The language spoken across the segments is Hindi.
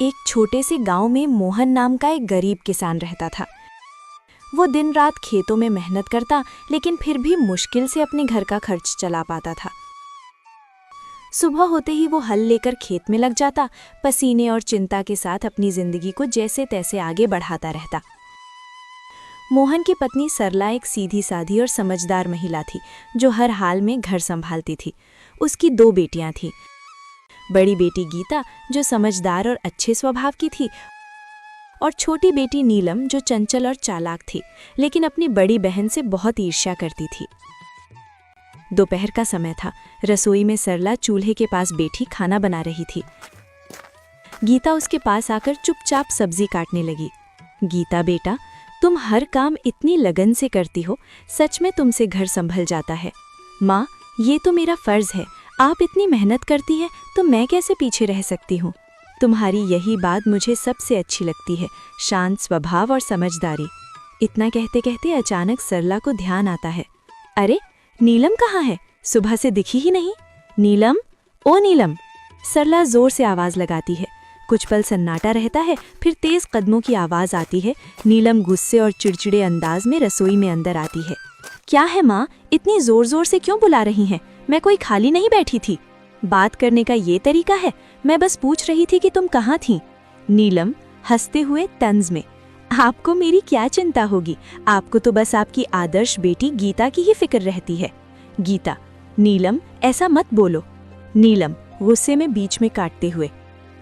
एक छोटे से गांव में मोहन नाम का एक गरीब किसान रहता था। वो दिन रात खेतों में मेहनत करता, लेकिन फिर भी मुश्किल से अपने घर का खर्च चला पाता था। सुबह होते ही वो हल लेकर खेत में लग जाता, पसीने और चिंता के साथ अपनी जिंदगी को जैसे तैसे आगे बढ़ाता रहता। मोहन की पत्नी सरला एक सीधी साधी और समझदार महिला थी, जो हर हाल में घर संभालती थी। उसकी 2 बेटियां थीं। बड़ी बेटी गीता, जो समझदार और अच्छे स्वभाव की थी, और छोटी बेटी नीलम, जो चंचल और चालाक थी, लेकिन अपनी बड़ी बहन से बहुत ईर्ष्या करती थी। दोपहर का समय था। रसोई में सरला चूल्हे के पास बैठी खाना बना रही थी। गीता उसके पास आकर चुपचाप सब्जी काटने लगी। गीता बेटा, तुम हर काम इतनी लगन से करती हो, सच में तुमसे घर संभल जाता है। माँ, ये तो मेरा फर्ज है, आप इतनी मेहनत करती हैं तो मैं कैसे पीछे रह सकती हूँ। तुम्हारी यही बात मुझे सबसे अच्छी लगती है, शांत स्वभाव और समझदारी। इतना कहते कहते अचानक सरला को ध्यान आता है, अरे नीलम कहाँ है? सुबह से दिखी ही नहीं। नीलम, ओ नीलम! सरला जोर से आवाज लगाती है। कुछ पल सन्नाटा रहता है, फिर तेज कदमों की आवाज आती है। नीलम गुस्से और चिड़चिड़े अंदाज में रसोई में अंदर आती है। क्या है माँ, इतनी जोर जोर से क्यों बुला रही हैं? मैं कोई खाली नहीं बैठी थी। बात करने का ये तरीका है? मैं बस पूछ रही थी कि तुम कहाँ थीं। नीलम हंसते हुए तंज में, आपको मेरी क्या चिंता होगी, आपको तो बस आपकी आदर्श बेटी गीता की ही फिक्र रहती है। गीता, नीलम ऐसा मत बोलो। नीलम गुस्से में बीच में काटते हुए,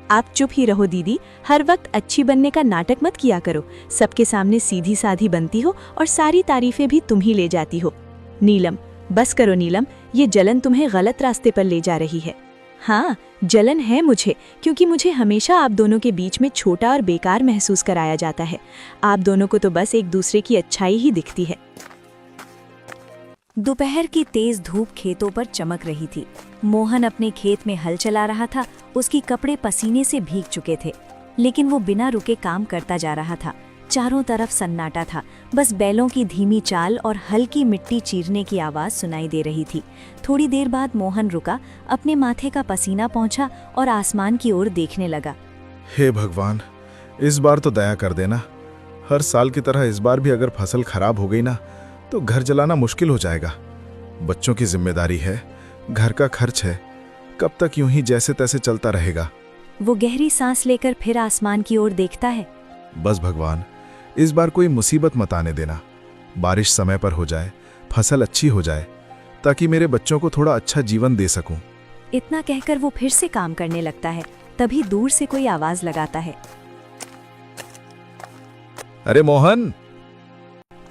आप चुप ही रहो दीदी, हर वक्त अच्छी बनने का नाटक मत किया करो। सबके सामने सीधी साधी बनती हो और सारी तारीफें भी तुम ही ले जाती हो। नीलम, बस करो नीलम, ये जलन तुम्हें गलत रास्ते पर ले जा रही है। हाँ, जलन है मुझे, क्योंकि मुझे हमेशा आप दोनों के बीच में छोटा और बेकार महसूस कराया जाता है। आप दोनों को तो बस एक दूसरे की अच्छाई ही दिखती है। दोपहर की तेज धूप खेतों पर चमक रही थी। मोहन अपने खेत में हल चला रहा था। उसके कपड़े पसीने से भीग चुके थे, लेकिन वो बिना रुके काम करता जा रहा था। चारों तरफ सन्नाटा था, बस बैलों की धीमी चाल और हल्की मिट्टी चीरने की आवाज सुनाई दे रही थी। थोड़ी देर बाद मोहन रुका, अपने माथे का पसीना पोंछा और आसमान की ओर देखने लगा। हे भगवान, इस बार तो दया कर देना। हर साल की तरह इस बार भी अगर फसल खराब हो गई ना, तो घर चलाना मुश्किल हो जाएगा। बच्चों की जिम्मेदारी है, घर का खर्च है, कब तक यूं ही जैसे तैसे चलता रहेगा। वो गहरी सांस लेकर फिर आसमान की ओर देखता है। बस भगवान, इस बार कोई मुसीबत मत आने देना। बारिश समय पर हो जाए, फसल अच्छी हो जाए, ताकि मेरे बच्चों को थोड़ा अच्छा जीवन दे सकूं। इतना कहकर वो फिर से काम करने लगता है। तभी दूर से कोई आवाज लगाता है, अरे मोहन!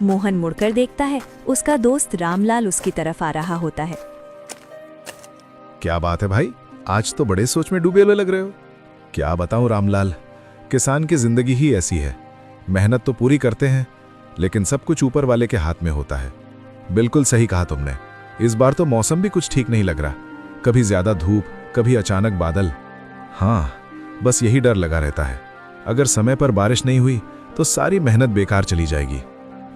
मोहन मुड़कर देखता है। उसका दोस्त रामलाल उसकी तरफ आ रहा होता है। क्या बात है भाई, आज तो बड़े सोच में डूबे हुए लग रहे हो। क्या बताऊं रामलाल, किसान की जिंदगी ही ऐसी है। मेहनत तो पूरी करते हैं, लेकिन सब कुछ ऊपर वाले के हाथ में होता है। बिल्कुल सही कहा तुमने। इस बार तो मौसम भी कुछ ठीक नहीं लग रहा, कभी ज्यादा धूप, कभी अचानक बादल। हाँ, बस यही डर लगा रहता है। अगर समय पर बारिश नहीं हुई तो सारी मेहनत बेकार चली जाएगी।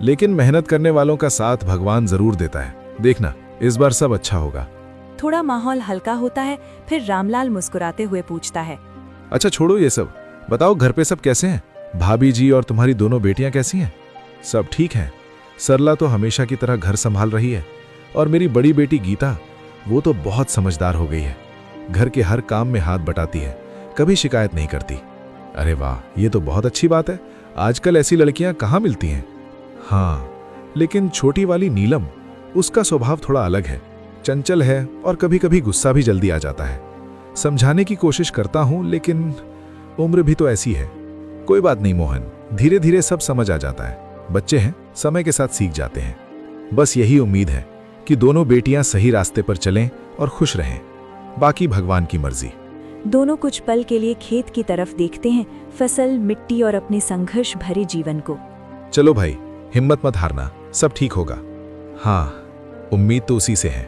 लेकिन मेहनत करने वालों का साथ भगवान जरूर देता है। देखना, इस बार सब अच्छा होगा। थोड़ा माहौल हल्का होता है, फिर रामलाल मुस्कुराते हुए पूछता है, अच्छा छोड़ो ये सब, बताओ घर पे सब कैसे हैं? भाभी जी और तुम्हारी दोनों बेटियां कैसी हैं? सब ठीक हैं। सरला तो हमेशा की तरह घर संभाल रही है, और मेरी बड़ी बेटी गीता, वो तो बहुत समझदार हो गई है। घर के हर काम में हाथ बटाती है, कभी शिकायत नहीं करती। अरे वाह, ये तो बहुत अच्छी बात है। आजकल ऐसी लड़कियां कहाँ मिलती हैं। हाँ, लेकिन छोटी वाली नीलम, उसका स्वभाव थोड़ा अलग है, चंचल है और कभी कभी गुस्सा भी जल्दी आ जाता है। समझाने की कोशिश करता हूं, लेकिन उम्र भी तो ऐसी है। कोई बात नहीं मोहन, धीरे धीरे सब समझ आ जाता है। बच्चे हैं, समय के साथ सीख जाते हैं। बस यही उम्मीद है कि दोनों बेटियां सही रास्ते पर चलें और खुश रहें। बाकी भगवान की मर्जी। दोनों कुछ पल के लिए खेत की तरफ देखते हैं, फसल, मिट्टी और अपने संघर्ष भरे जीवन को। चलो भाई, हिम्मत मत हारना, सब ठीक होगा। हाँ, उम्मीद तो उसी से है।